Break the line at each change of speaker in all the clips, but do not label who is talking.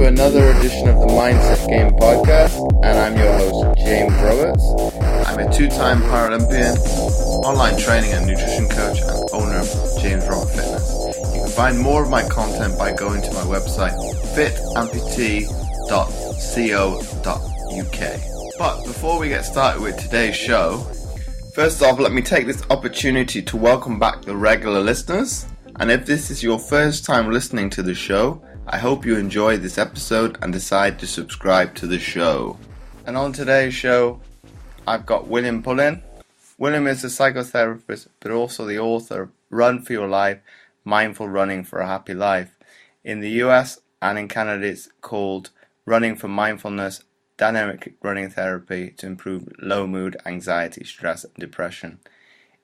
another edition of the Mindset Game podcast, and I'm your host, James Roberts. I'm a two-time Paralympian, online training and nutrition coach, and owner of James Roberts Fitness. You can find more of my content by going to my website, fitamputee.co.uk. But before we get started with today's show, first off, let me take this opportunity to welcome back the regular listeners. And if this is your first time listening to the show, I hope you enjoy this episode and decide to subscribe to the show. And on today's show, I've got William Pullen. William is a psychotherapist, but also the author of Run for Your Life, Mindful Running for a Happy Life. In the US and in Canada, it's called Running for Mindfulness, Dynamic Running Therapy to Improve Low Mood, Anxiety, Stress, and Depression.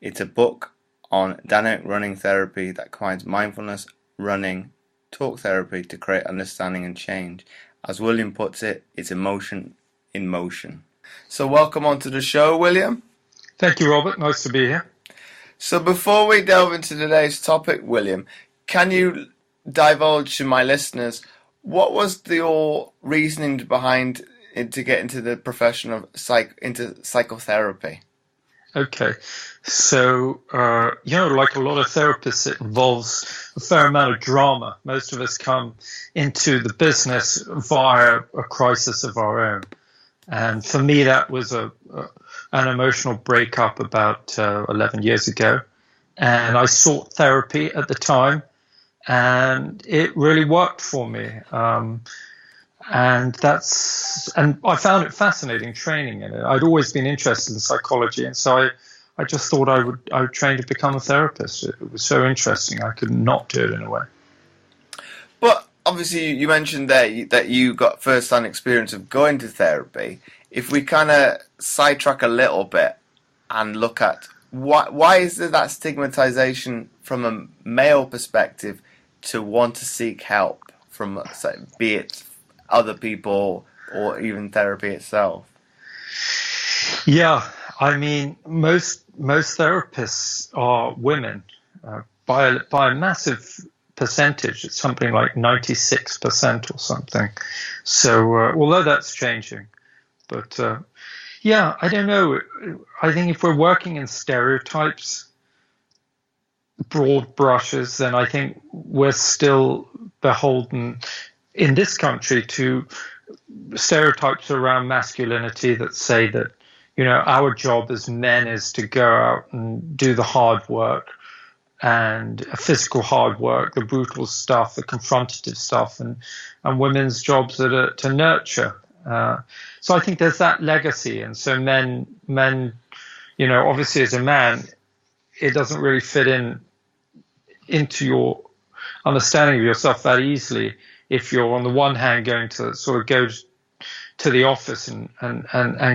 It's a book on dynamic running therapy that combines mindfulness, running, talk therapy to create understanding and change. As William puts it, it's emotion in motion. So welcome onto the show, William.
Thank you, Robert. Nice to be here.
So before we delve into today's topic, William, can you divulge to my listeners what was your reasoning behind it to get into the profession of psychotherapy?
Okay, so, like a lot of therapists, it involves a fair amount of drama. Most of us come into the business via a crisis of our own. And for me, that was an emotional breakup about 11 years ago. And I sought therapy at the time, and it really worked for me. And I found it fascinating training in it. I'd always been interested in psychology, and so I just thought I would train to become a therapist. It was so interesting. I could not do it in a way.
But obviously, you mentioned there that you got first-hand experience of going to therapy. If we kind of sidetrack a little bit and look at why is there that stigmatization from a male perspective to want to seek help from, be it other people or even therapy itself?
Yeah, I mean, most therapists are women by a massive percentage. It's something like 96% or something. So although that's changing, but yeah, I don't know. I think if we're working in stereotypes, broad brushes, then I think we're still beholden in this country to stereotypes around masculinity that say that, our job as men is to go out and do the hard work and physical hard work, the brutal stuff, the confrontative stuff, and women's jobs are to nurture. So I think there's that legacy. And so men, obviously as a man, it doesn't really fit into your understanding of yourself that easily. If you're on the one hand going to sort of go to the office and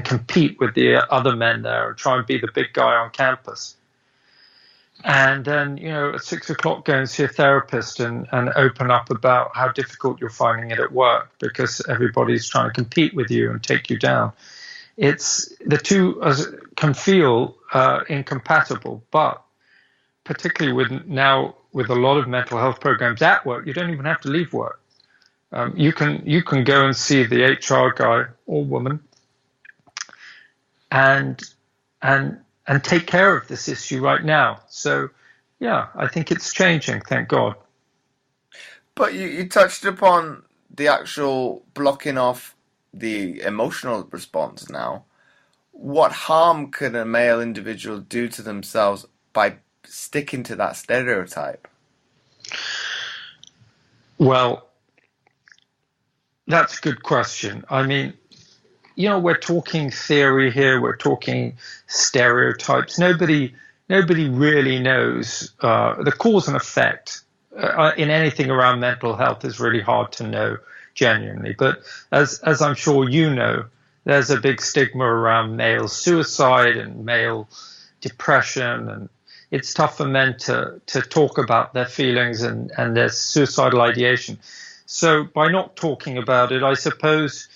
compete with the other men there and try and be the big guy on campus. And then, at 6 o'clock go and see a therapist and open up about how difficult you're finding it at work because everybody's trying to compete with you and take you down. It's the two can feel incompatible, but particularly with a lot of mental health programs at work, you don't even have to leave work. You can go and see the HR guy or woman and take care of this issue right now. So, yeah, I think it's changing, thank God.
But you touched upon the actual blocking off the emotional response now. What harm could a male individual do to themselves by sticking to that stereotype?
Well, that's a good question. I mean, we're talking theory here. We're talking stereotypes. Nobody really knows the cause and effect in anything around mental health is really hard to know genuinely. But as I'm sure you know, there's a big stigma around male suicide and male depression, and it's tough for men to talk about their feelings and their suicidal ideation. So by not talking about it, I suppose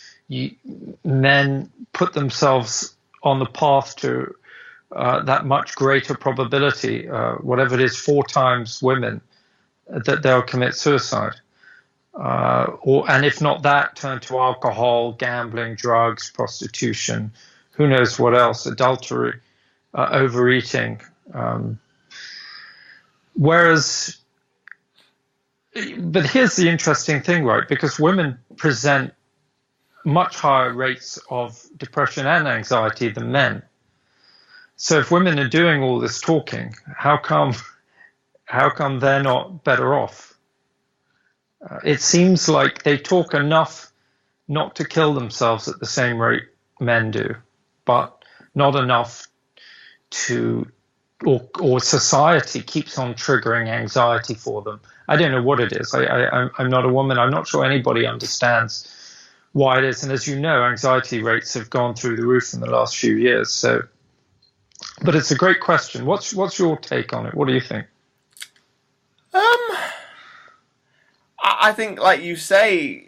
men put themselves on the path to that much greater probability, whatever it is, 4 times women, that they'll commit suicide. and if not that, turn to alcohol, gambling, drugs, prostitution, who knows what else, adultery, overeating. Whereas, but here's the interesting thing, right? Because women present much higher rates of depression and anxiety than men. So if women are doing all this talking, how come they're not better off? It seems like they talk enough not to kill themselves at the same rate men do, but not enough to, or society keeps on triggering anxiety for them. I don't know what it is. I'm not a woman. I'm not sure anybody understands why it is. And as you know, anxiety rates have gone through the roof in the last few years. So, but it's a great question. What's your take on it? What do you think?
I think, like you say,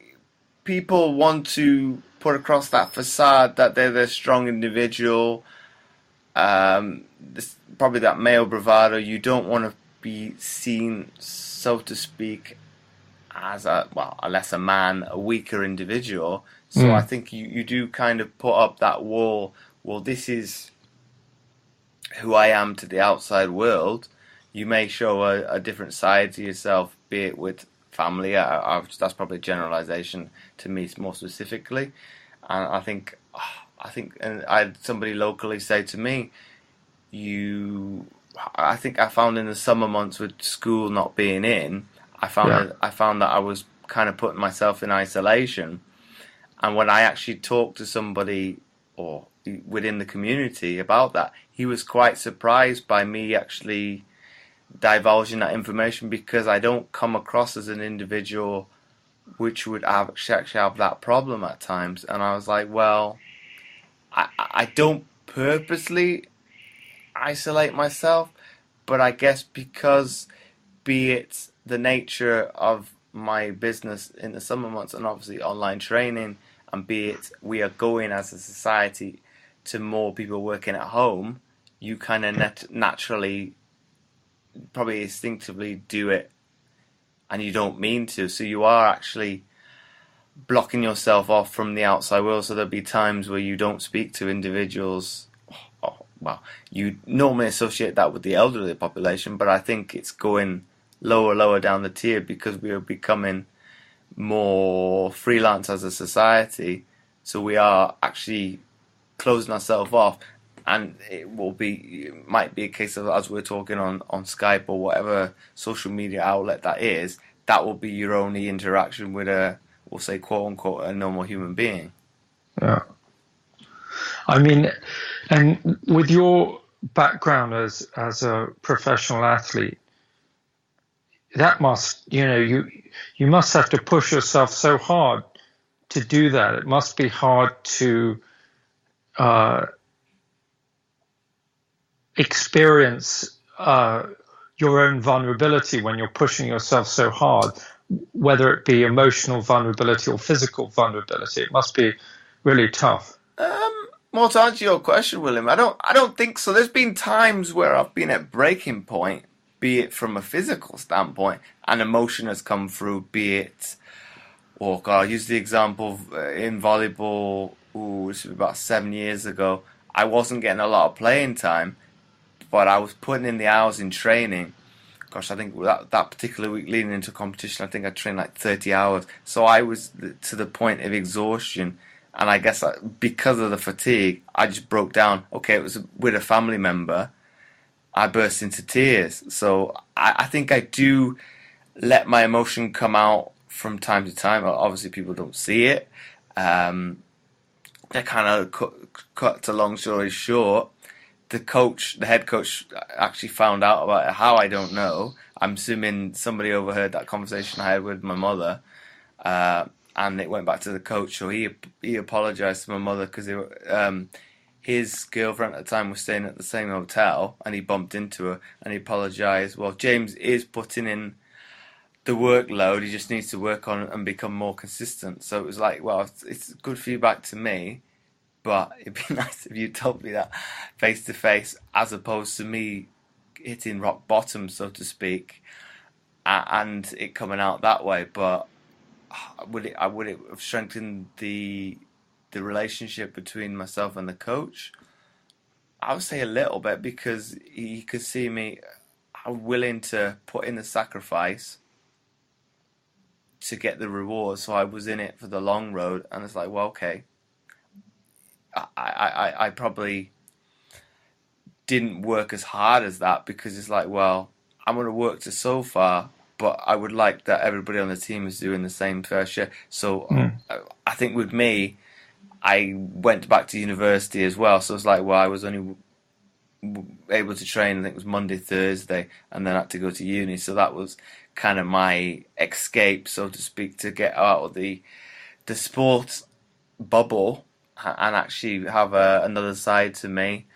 people want to put across that facade that they're the strong individual. Probably that male bravado. You don't want to be seen, so to speak, as unless a man, a weaker individual. So I think you do kind of put up that wall. Well, this is who I am to the outside world. You may show a different side to yourself, be it with family. That's probably a generalization to me more specifically. And I think, and I had somebody locally say to me, I think I found in the summer months with school not being in, I found that I was kind of putting myself in isolation. And when I actually talked to somebody or within the community about that, he was quite surprised by me actually divulging that information, because I don't come across as an individual which would actually have that problem at times. And I was like, well, I don't purposely isolate myself, but I guess because, be it the nature of my business in the summer months and obviously online training, and be it we are going as a society to more people working at home, you kind of naturally, probably instinctively do it, and you don't mean to. So you are actually blocking yourself off from the outside world. So there'll be times where you don't speak to individuals. Well, you normally associate that with the elderly population, but I think it's going lower down the tier, because we are becoming more freelance as a society. So we are actually closing ourselves off, and it might be a case of, as we're talking on Skype or whatever social media outlet that will be your only interaction with we'll say, quote unquote, a normal human being.
Yeah. I mean, and with your background as a professional athlete, that must, you must have to push yourself so hard to do that. It must be hard to experience your own vulnerability when you're pushing yourself so hard, whether it be emotional vulnerability or physical vulnerability. It must be really tough.
Well, to answer your question, William, I don't think so. There's been times where I've been at breaking point, be it from a physical standpoint, and emotion has come through, be it, I'll use the example in volleyball, this was about 7 years ago. I wasn't getting a lot of playing time, but I was putting in the hours in training. Gosh, I think that particular week leading into competition, I think I trained like 30 hours. So I was to the point of exhaustion. And I guess because of the fatigue, I just broke down. Okay, it was with a family member. I burst into tears. So I think I do let my emotion come out from time to time. Obviously, people don't see it. That kind of cut to long story short. The head coach actually found out about it. How, I don't know. I'm assuming somebody overheard that conversation I had with my mother. And it went back to the coach, so he apologized to my mother, because his girlfriend at the time was staying at the same hotel, and he bumped into her, and he apologized. Well, James is putting in the workload, he just needs to work on it and become more consistent. So it was like, well, it's good feedback to me, but it'd be nice if you told me that face to face, as opposed to me hitting rock bottom, so to speak, and it coming out that way. But would it have strengthened the relationship between myself and the coach? I would say a little bit, because he could see me willing to put in the sacrifice to get the reward. So I was in it for the long road, and it's like, well, okay, I probably didn't work as hard as that, because it's like, well, I'm going to work to so far, but I would like that everybody on the team is doing the same fair share. So I think with me, I went back to university as well. So it's like, well, I was only able to train, I think it was Monday, Thursday, and then I had to go to uni. So that was kind of my escape, so to speak, to get out of the sport bubble and actually have another side to me.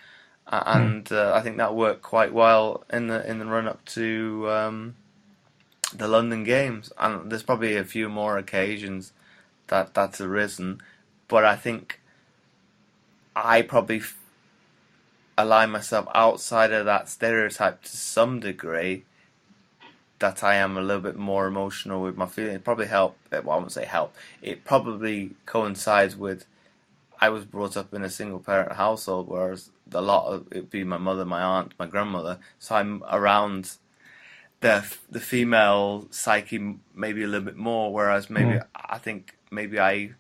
And I think that worked quite well in the run up to the London Games. And there's probably a few more occasions that's arisen, but I think I probably align myself outside of that stereotype to some degree, that I am a little bit more emotional with my feelings. It probably help. Well, I won't say help. It probably coincides with, I was brought up in a single parent household, whereas a lot of it would be my mother, my aunt, my grandmother. So I'm around the female psyche maybe a little bit more, whereas maybe I think maybe I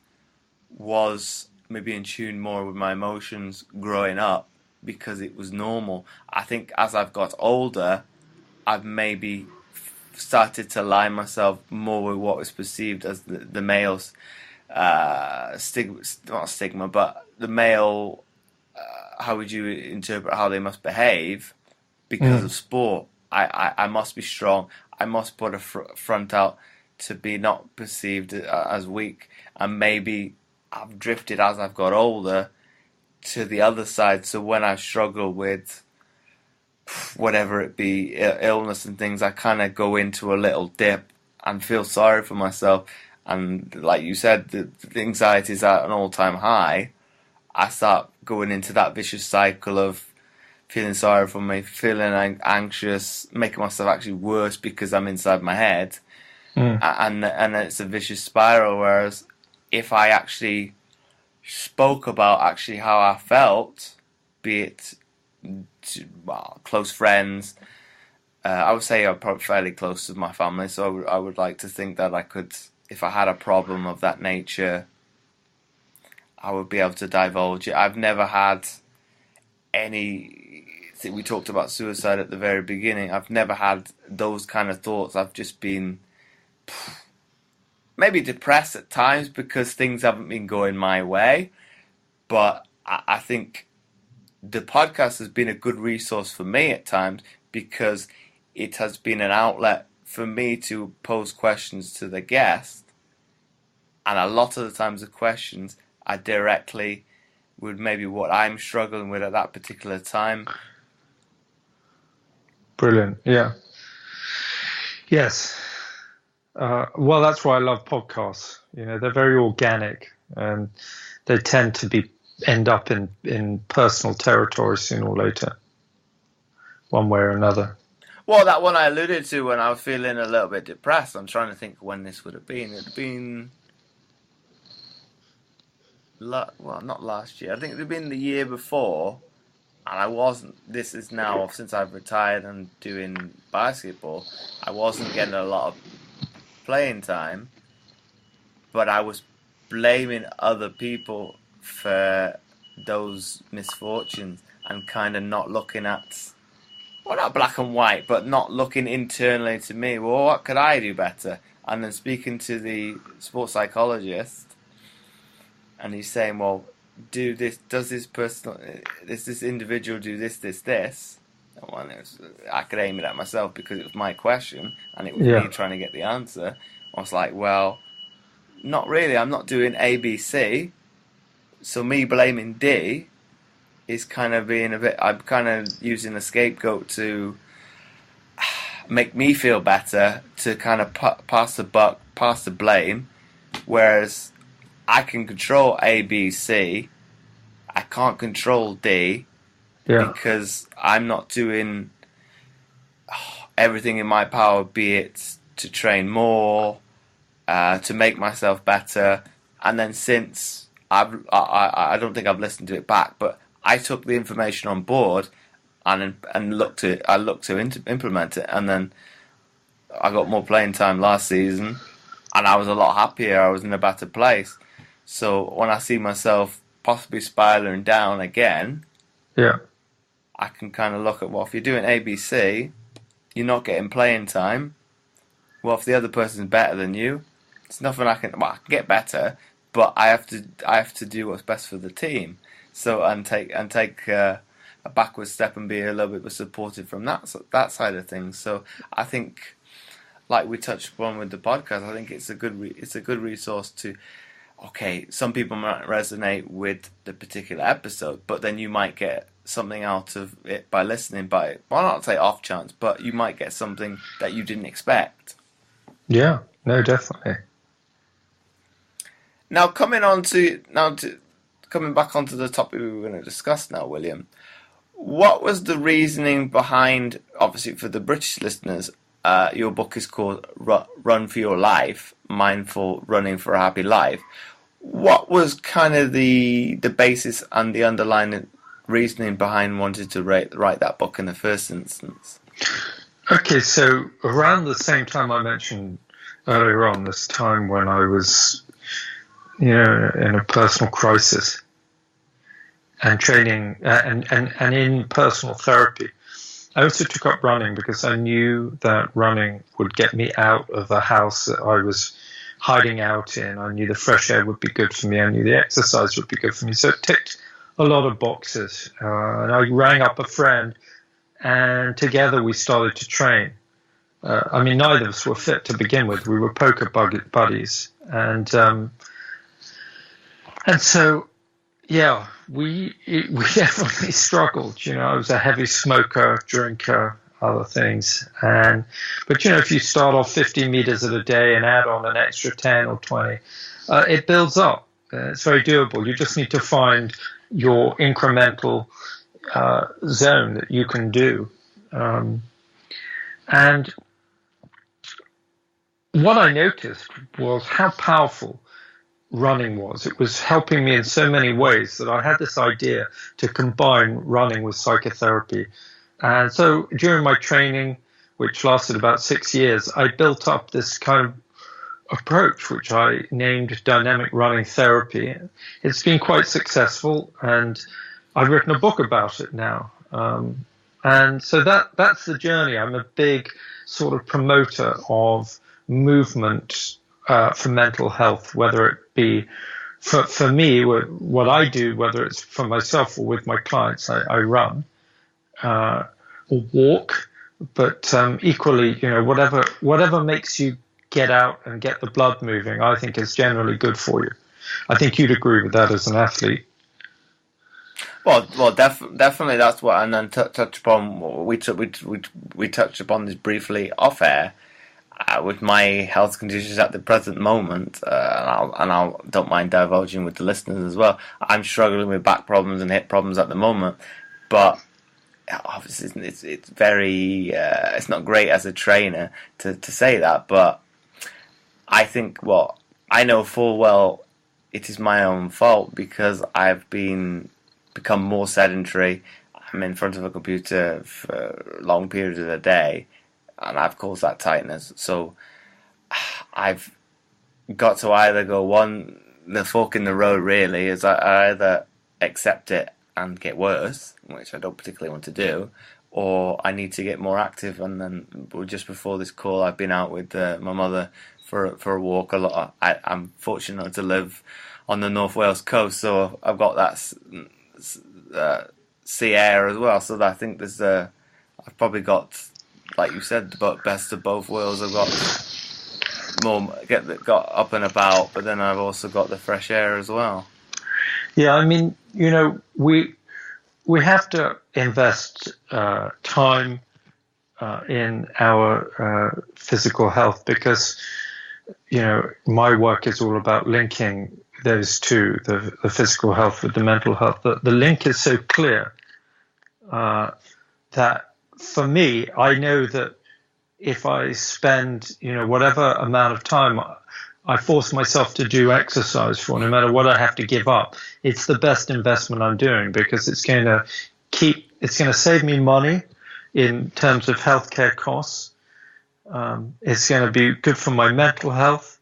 was maybe in tune more with my emotions growing up, because it was normal. I think as I've got older, I've maybe started to align myself more with what was perceived as the male's stigma, not stigma, but the male, how would you interpret how they must behave because of sport. I must be strong. I must put a front out to be not perceived as weak. And maybe I've drifted as I've got older to the other side. So when I struggle with whatever it be, illness and things, I kind of go into a little dip and feel sorry for myself. And like you said, the anxiety is at an all-time high. I start going into that vicious cycle of feeling sorry for me, feeling anxious, making myself actually worse because I'm inside my head. And it's a vicious spiral. Whereas if I actually spoke about actually how I felt, be it to, close friends, I would say I'm probably fairly close to my family, so I would like to think that I could, if I had a problem of that nature, I would be able to divulge it. I've never had any, we talked about suicide at the very beginning, I've never had those kind of thoughts. I've just been maybe depressed at times because things haven't been going my way, but I think the podcast has been a good resource for me at times, because it has been an outlet for me to pose questions to the guest, and a lot of the times the questions are directly with maybe what I'm struggling with at that particular time.
Brilliant. Yeah. Yes. Well, that's why I love podcasts. You know, they're very organic, and they tend to end up in personal territory sooner or later, one way or another.
Well, that one I alluded to when I was feeling a little bit depressed. I'm trying to think when this would have been. It would have been, well, not last year. I think it would have been the year before. And I wasn't, this is now, since I've retired and doing basketball, I wasn't getting a lot of playing time. But I was blaming other people for those misfortunes and kind of not looking at, well, not black and white, but not looking internally to me. Well, what could I do better? And then speaking to the sports psychologist, and he's saying, well, do this, does this individual do this? Well, I could aim it at myself because it was my question and it was me trying to get the answer. I was like, well, not really. I'm not doing A, B, C. So me blaming D is kind of being a bit, I'm kind of using a scapegoat to make me feel better, to kind of pass the buck, pass the blame, whereas I can control A, B, C. I can't control D because I'm not doing everything in my power, be it to train more, to make myself better. And then since I don't think I've listened to it back, but I took the information on board and looked to implement it, and then I got more playing time last season, and I was a lot happier. I was in a better place. So when I see myself possibly spiraling down again,
Yeah.
I can kind of look at, well, if you're doing ABC, you're not getting playing time. Well, if the other person's better than you, it's nothing I can. Well, I can get better, but I have to do what's best for the team. So and take a backward step and be a little bit supportive from that side of things. So I think, like we touched upon with the podcast, I think it's a good resource to. Okay, some people might resonate with the particular episode, but then you might get something out of it by listening. Well, not say off chance, but you might get something that you didn't expect.
Yeah. No, definitely.
Now coming back onto the topic we were going to discuss now, William. What was the reasoning behind, obviously for the British listeners, your book is called Run for Your Life, Mindful Running for a Happy Life. What was kind of the basis and the underlying reasoning behind wanting to write that book in the first instance?
Okay, so around the same time I mentioned earlier on, this time when I was, in a personal crisis and training and in personal therapy, I also took up running because I knew that running would get me out of the house that I was hiding out in. I knew the fresh air would be good for me. I knew the exercise would be good for me. So it ticked a lot of boxes. And I rang up a friend, and together we started to train. Neither of us were fit to begin with. We were poker buddies. And so, yeah, we definitely struggled. I was a heavy smoker, drinker, other things. But if you start off 50 meters a day and add on an extra 10 or 20, it builds up. It's very doable. You just need to find your incremental zone that you can do. And what I noticed was how powerful running was. It was helping me in so many ways that I had this idea to combine running with psychotherapy. And so during my training, which lasted about 6 years, I built up this kind of approach, which I named dynamic running therapy. It's been quite successful, and I've written a book about it now. And so that's the journey. I'm a big sort of promoter of movement for mental health, whether it be for me, what I do, whether it's for myself or with my clients, I run or walk, but equally, whatever makes you get out and get the blood moving, I think is generally good for you. I think you'd agree with that as an athlete.
Well, definitely that's what, and then touch upon we touched upon this briefly off air. With my health conditions at the present moment, and I don't mind divulging with the listeners as well. I'm struggling with back problems and hip problems at the moment, but obviously it's very it's not great as a trainer to say that. But I think I know full well it is my own fault because I've become more sedentary. I'm in front of a computer for long periods of the day, and I've caused that tightness. So I've got to either the fork in the road really is I either accept it and get worse, which I don't particularly want to do, or I need to get more active. And then just before this call, I've been out with my mother for a walk a lot. I'm fortunate to live on the North Wales coast, so I've got that sea air as well. So I think I've probably got, like you said, the best of both worlds. I've got up and about, but then I've also got the fresh air as well.
Yeah, we have to invest time in our physical health because, my work is all about linking those two, the physical health with the mental health. The link is so clear that for me, I know that if I spend, whatever amount of time I force myself to do exercise for, no matter what I have to give up. It's the best investment I'm doing because it's going to save me money in terms of healthcare costs. It's going to be good for my mental health,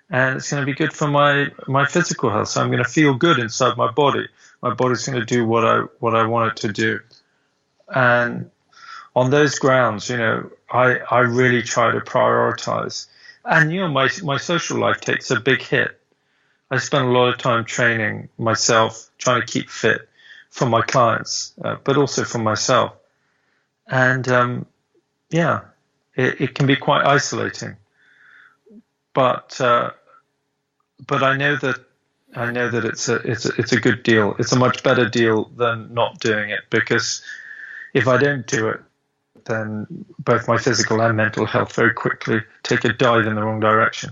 and it's going to be good for my physical health. So I'm going to feel good inside my body. My body's going to do what I want it to do. And on those grounds, I really try to prioritize. And, my social life takes a big hit. I spend a lot of time training myself, trying to keep fit for my clients, but also for myself. And, it can be quite isolating. But I know that it's a good deal. It's a much better deal than not doing it, because if I don't do it, then both my physical and mental health very quickly take a dive in the wrong direction.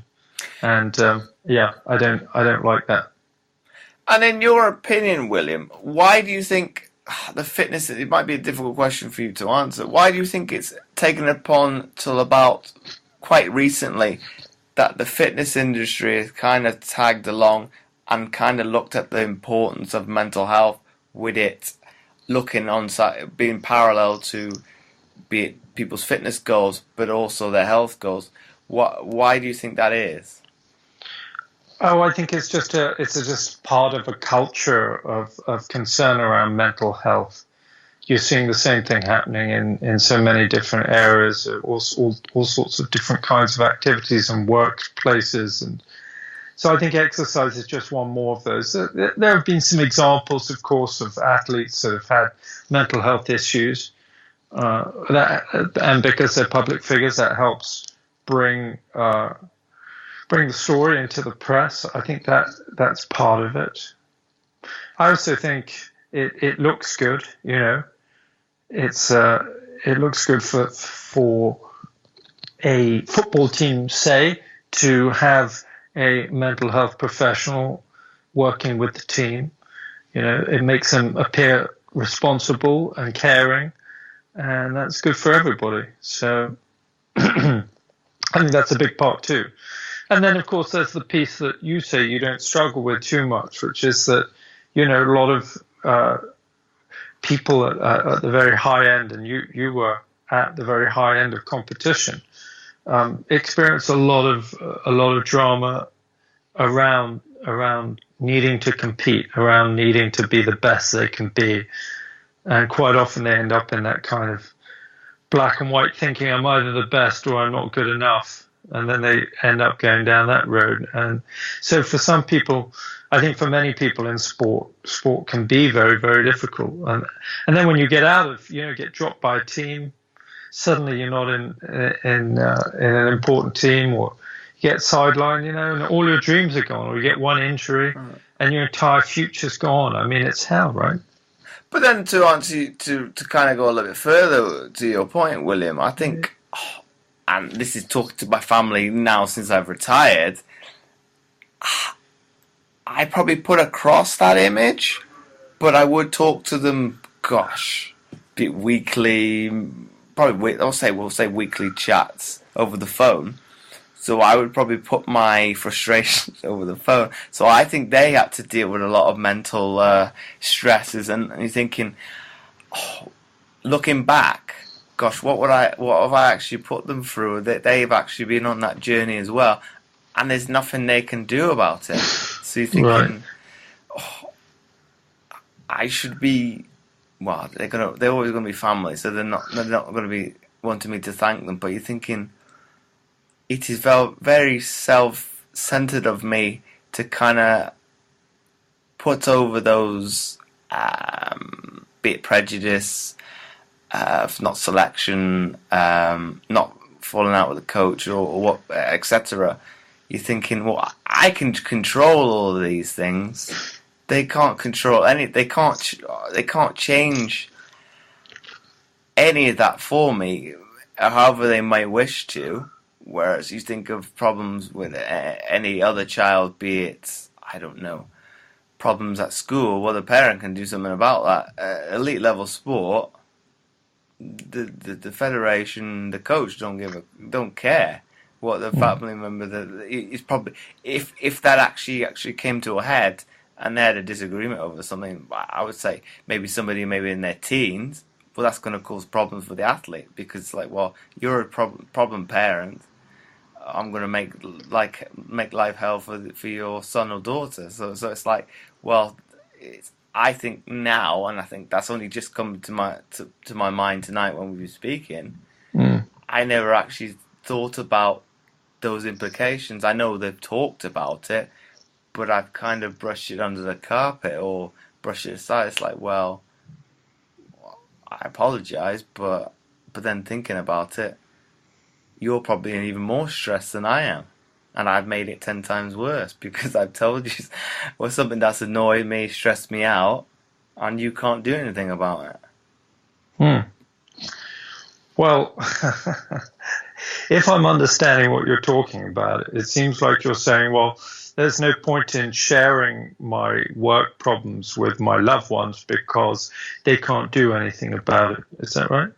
And I don't like that.
And in your opinion, William, why do you think the fitness, it might be a difficult question for you to answer, why do you think it's taken upon till about quite recently that the fitness industry has kind of tagged along and kind of looked at the importance of mental health, with it looking on site, being parallel to be it people's fitness goals, but also their health goals? Why do you think that is?
Oh, I think it's just part of a culture of concern around mental health. You're seeing the same thing happening in so many different areas, all sorts of different kinds of activities and workplaces. And so I think exercise is just one more of those. There have been some examples, of course, of athletes that have had mental health issues. And because they're public figures, that helps bring the story into the press. I think that's part of it. I also think it looks good. It looks good for a football team, say, to have a mental health professional working with the team. It makes them appear responsible and caring. And that's good for everybody. So I think that's a big part too. And then, of course, there's the piece that you say you don't struggle with too much, which is that, a lot of people at the very high end, and you were at the very high end of competition, experience a lot of drama around needing to compete, around needing to be the best they can be. And quite often they end up in that kind of black and white thinking, I'm either the best or I'm not good enough. And then they end up going down that road. And so for some people, I think for many people in sport can be very, very difficult. And then when you get out of, get dropped by a team, suddenly you're not in an important team, or you get sidelined, and all your dreams are gone, or you get one injury and your entire future's gone. I mean, it's hell, right?
But then to answer to kind of go a little bit further to your point, William, I think, and this is talking to my family now since I've retired, I probably put across that image, but I would talk to them, weekly, probably we'll say weekly chats over the phone. So I would probably put my frustrations over the phone. So I think they had to deal with a lot of mental stresses, and you're thinking, looking back, what have I actually put them through? They've actually been on that journey as well, and there's nothing they can do about it. So you're thinking, I should be. Well, they're always going to be family, so they're not going to be wanting me to thank them. But you're thinking, it is very self-centered of me to kind of put over those, be it prejudice, not selection, not falling out with a coach or what, etc. You're thinking, well, I can control all of these things. They can't control any. They can't change any of that for me, however they might wish to. Whereas you think of problems with any other child, be it, I don't know, problems at school, well, the parent can do something about that. Elite level sport, the federation, the coach don't care what the family member that is probably if that actually came to a head and they had a disagreement over something, I would say maybe somebody in their teens, well, that's going to cause problems for the athlete, because it's like, well, you're a problem parent. I'm going to make life hell for your son or daughter. So it's like, well, I think now, and I think that's only just come to my mind tonight when we were speaking. I never actually thought about those implications. I know they've talked about it, but I've kind of brushed it under the carpet or brushed it aside. It's like, well, I apologize, but then thinking about it, you're probably in even more stress than I am. And I've made it 10 times worse because I've told you, well, something that's annoyed me, stressed me out, and you can't do anything about it.
Well, if I'm understanding what you're talking about, it seems like you're saying, well, there's no point in sharing my work problems with my loved ones because they can't do anything about it. Is that right?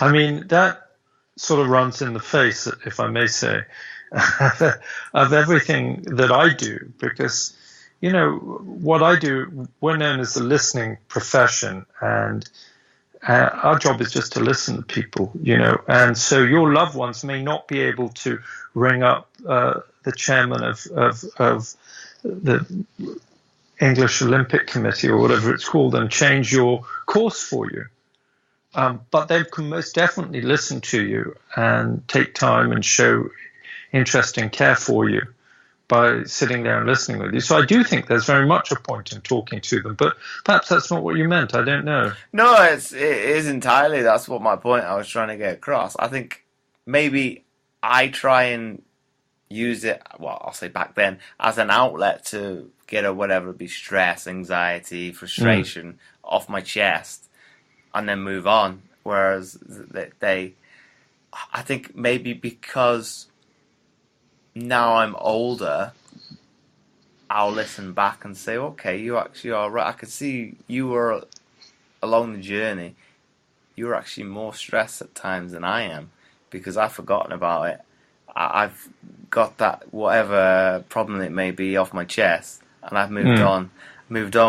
I mean, that sort of runs in the face, if I may say, of everything that I do, because, you know, what I do, we're known as the listening profession, and our job is just to listen to people, you know, and so your loved ones may not be able to ring up the chairman of the English Olympic Committee or whatever it's called and change your course for you. But they can most definitely listen to you and take time and show interest and care for you by sitting there and listening with you. So I do think there's very much a point in talking to them, but perhaps that's not what you meant. I don't know.
No, it is entirely. That's what my point I was trying to get across. I think maybe I try and use it, well, I'll say back then, as an outlet to get whatever it be, stress, anxiety, frustration off my chest and then move on. Whereas I think maybe because now I'm older, I'll listen back and say, okay, you actually are right. I could see you were along the journey. You're actually more stressed at times than I am because I've forgotten about it. I've got that whatever problem it may be off my chest, and I've moved on.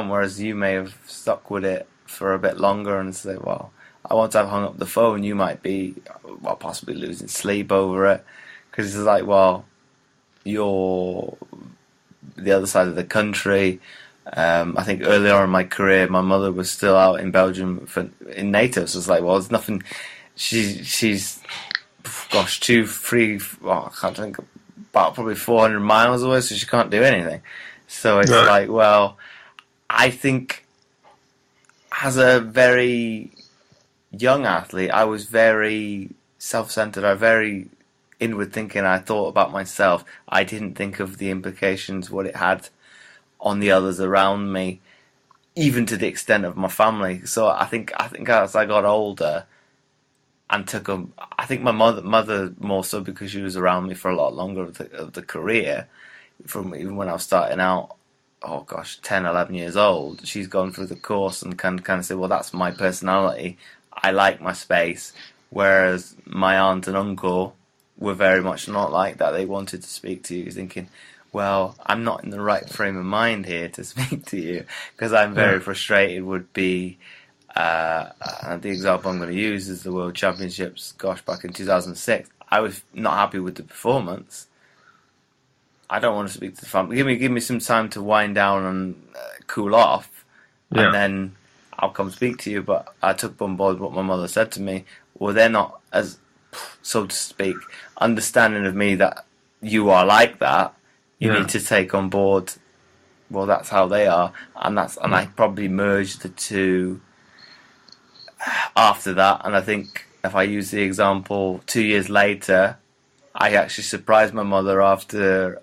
Whereas you may have stuck with it for a bit longer and say, well, once I've hung up the phone, you might be, well, possibly losing sleep over it because it's like, well, you're the other side of the country. I think earlier on in my career, my mother was still out in Belgium in NATO, so it's like, well, there's nothing. She's gosh, 2, 3, well, I can't think, about probably 400 miles away, so she can't do anything. So it's like, well, I think as a very young athlete, I was very self-centered. I was very inward thinking. I thought about myself. I didn't think of the implications, what it had on the others around me, even to the extent of my family. So I think as I got older and I think my mother more so because she was around me for a lot longer of the career, from even when I was starting out, 10, 11 years old. She's gone through the course and kind of said, well, that's my personality. I like my space. Whereas my aunt and uncle were very much not like that. They wanted to speak to you, thinking, well, I'm not in the right frame of mind here to speak to you because I'm very frustrated would be, and the example I'm going to use is the World Championships, back in 2006. I was not happy with the performance. I don't want to speak to the family. Give me some time to wind down and cool off, and then I'll come speak to you. But I took on board what my mother said to me. Well, they're not, as so to speak, understanding of me that you are like that. You need to take on board, well, that's how they are. And I probably merged the two after that. And I think if I use the example 2 years later, I actually surprised my mother after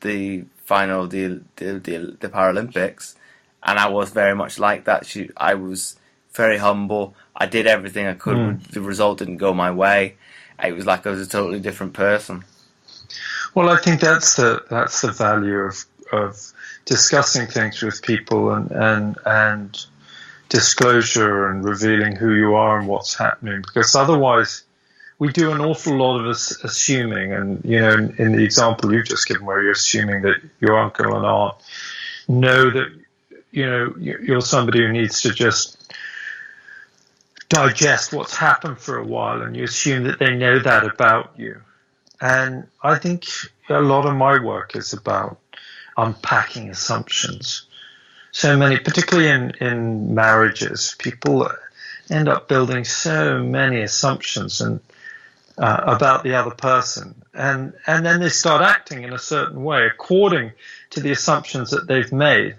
the final of the Paralympics. And I was very much like that. I was very humble. I did everything I could. The result didn't go my way. It was like I was a totally different person.
Well, I think that's the value of discussing things with people and disclosure and revealing who you are and what's happening. Because otherwise, we do an awful lot of assuming, and in the example you've just given, where you're assuming that your uncle and aunt know that you're somebody who needs to just digest what's happened for a while, and you assume that they know that about you. And I think a lot of my work is about unpacking assumptions. So many, particularly in marriages, people end up building so many assumptions and about the other person, and then they start acting in a certain way according to the assumptions that they've made,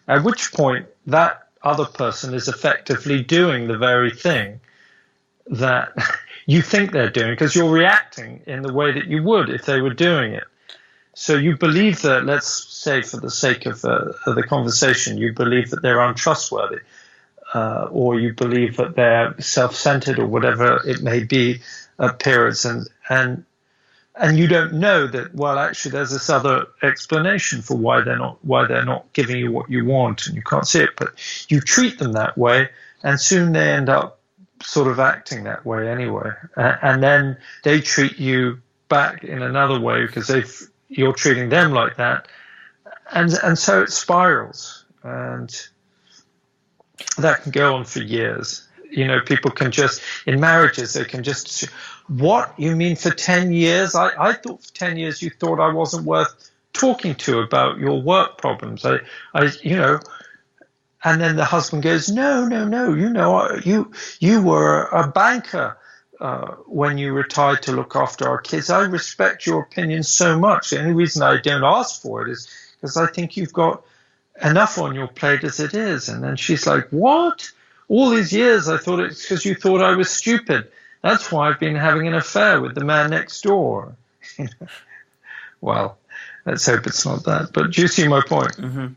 at which point that other person is effectively doing the very thing that you think they're doing, because you're reacting in the way that you would if they were doing it. So you believe that, let's say for the sake of the conversation, you believe that they're untrustworthy, or you believe that they're self-centered, or whatever it may be, appearance, and you don't know that, well, actually there's this other explanation for why they're not giving you what you want, and you can't see it, but you treat them that way, and soon they end up sort of acting that way anyway, and then they treat you back in another way because you're treating them like that, and so it spirals, and that can go on for years. People can just, in marriages, they can just, what, you mean for 10 years? I thought for 10 years you thought I wasn't worth talking to about your work problems. And then the husband goes, no, you were a banker when you retired to look after our kids. I respect your opinion so much. The only reason I don't ask for it is because I think you've got enough on your plate as it is. And then she's like, what? All these years I thought it's because you thought I was stupid. That's why I've been having an affair with the man next door. Well, let's hope it's not that. But do you see my point?
Mm-hmm.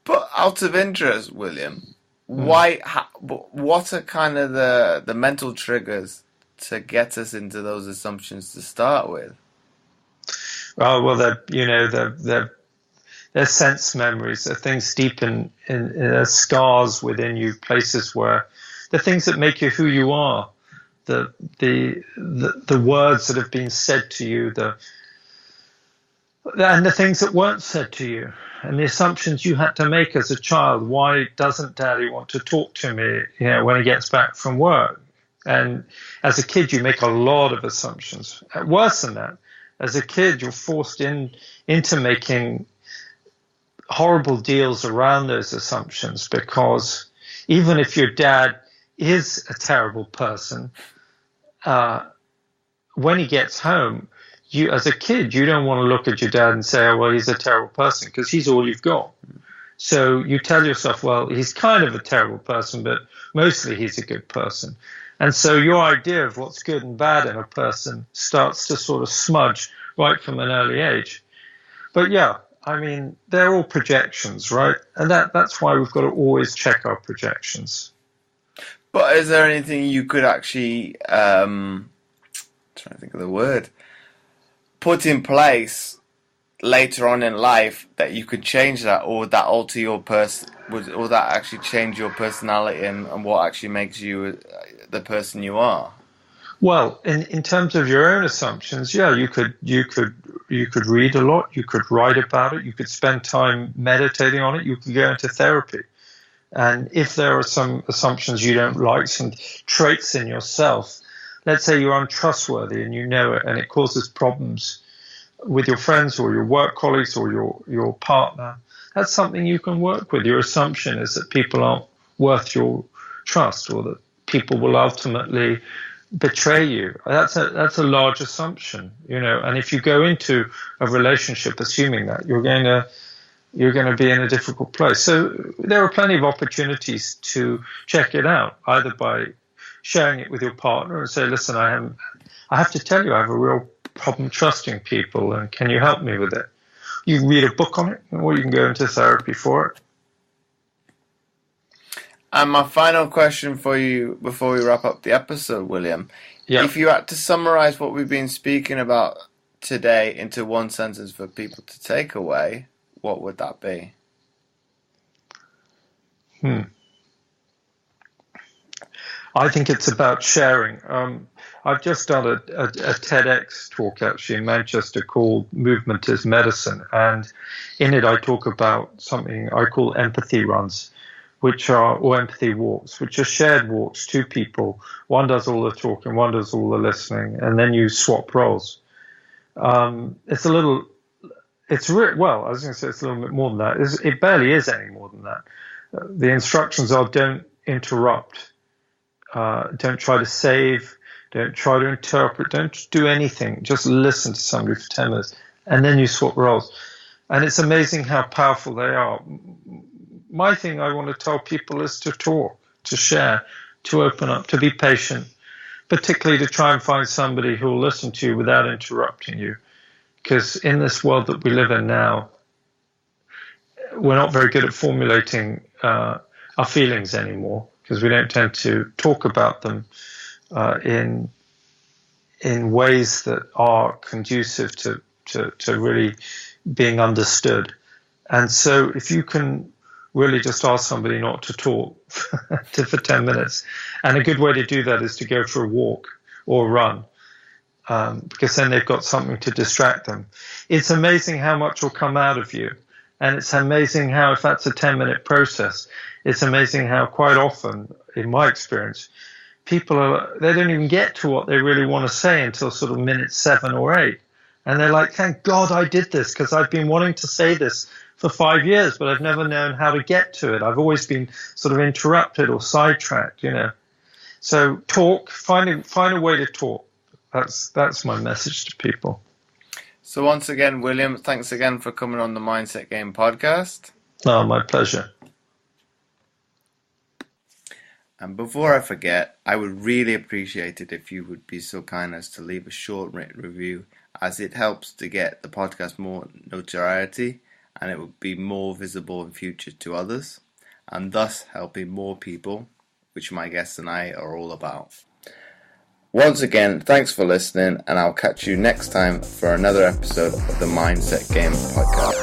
But out of interest, William, what are kind of the mental triggers to get us into those assumptions to start with?
Oh, well, they're sense memories. They're things deep in scars within you, places where the things that make you who you are, the words that have been said to you, and the things that weren't said to you, and the assumptions you had to make as a child. Why doesn't Daddy want to talk to me, when he gets back from work? And as a kid, you make a lot of assumptions. Worse than that, as a kid, you're forced into making horrible deals around those assumptions, because even if your dad is a terrible person, when he gets home, you, as a kid, you don't want to look at your dad and say, oh, well, he's a terrible person, because he's all you've got. So you tell yourself, well, he's kind of a terrible person, but mostly he's a good person. And so your idea of what's good and bad in a person starts to sort of smudge right from an early age. But yeah, I mean, they're all projections, right? And that's why we've got to always check our projections.
But is there anything you could actually, trying to think of the word, put in place later on in life that you could change that, or would that alter your or that actually change your personality and what actually makes you the person you are?
Well, in terms of your own assumptions, yeah, you could read a lot, you could write about it, you could spend time meditating on it, you could go into therapy. And if there are some assumptions you don't like, some traits in yourself, let's say you're untrustworthy and you know it, and it causes problems with your friends or your work colleagues or your partner, that's something you can work with. Your assumption is that people aren't worth your trust, or that people will ultimately betray you. That's a large assumption, and if you go into a relationship assuming that, you're going to be in a difficult place. So there are plenty of opportunities to check it out, either by sharing it with your partner and say, listen, I have to tell you, I have a real problem trusting people, and can you help me with it? You can read a book on it, or you can go into therapy for it.
And my final question for you before we wrap up the episode, William, if you had to summarize what we've been speaking about today into one sentence for people to take away, what would that be?
I think it's about sharing. I've just done a TEDx talk actually in Manchester called Movement is Medicine. And in it, I talk about something I call empathy runs, or empathy walks, which are shared walks, two people. One does all the talking, one does all the listening, and then you swap roles. It's a little, well, I was going to say it's a little bit more than that. It barely is any more than that. The instructions are don't interrupt, don't try to save, don't try to interpret, don't do anything. Just listen to somebody for 10 minutes, and then you swap roles. And it's amazing how powerful they are. My thing I want to tell people is to talk, to share, to open up, to be patient, particularly to try and find somebody who will listen to you without interrupting you. Because in this world that we live in now, we're not very good at formulating our feelings anymore, because we don't tend to talk about them in ways that are conducive to really being understood. And so if you can really just ask somebody not to talk for 10 minutes, and a good way to do that is to go for a walk or run, because then they've got something to distract them. It's amazing how much will come out of you. And it's amazing how, if that's a 10-minute process, it's amazing how quite often, in my experience, people they don't even get to what they really want to say until sort of minute 7 or 8. And they're like, thank God I did this, because I've been wanting to say this for 5 years, but I've never known how to get to it. I've always been sort of interrupted or sidetracked, So talk, find a way to talk. That's my message to people.
So once again, William, thanks again for coming on the Mindset Game podcast.
Oh, my pleasure.
And before I forget, I would really appreciate it if you would be so kind as to leave a short written review, as it helps to get the podcast more notoriety, and it would be more visible in future to others, and thus helping more people, which my guests and I are all about. Once again, thanks for listening, and I'll catch you next time for another episode of the Mindset Game podcast.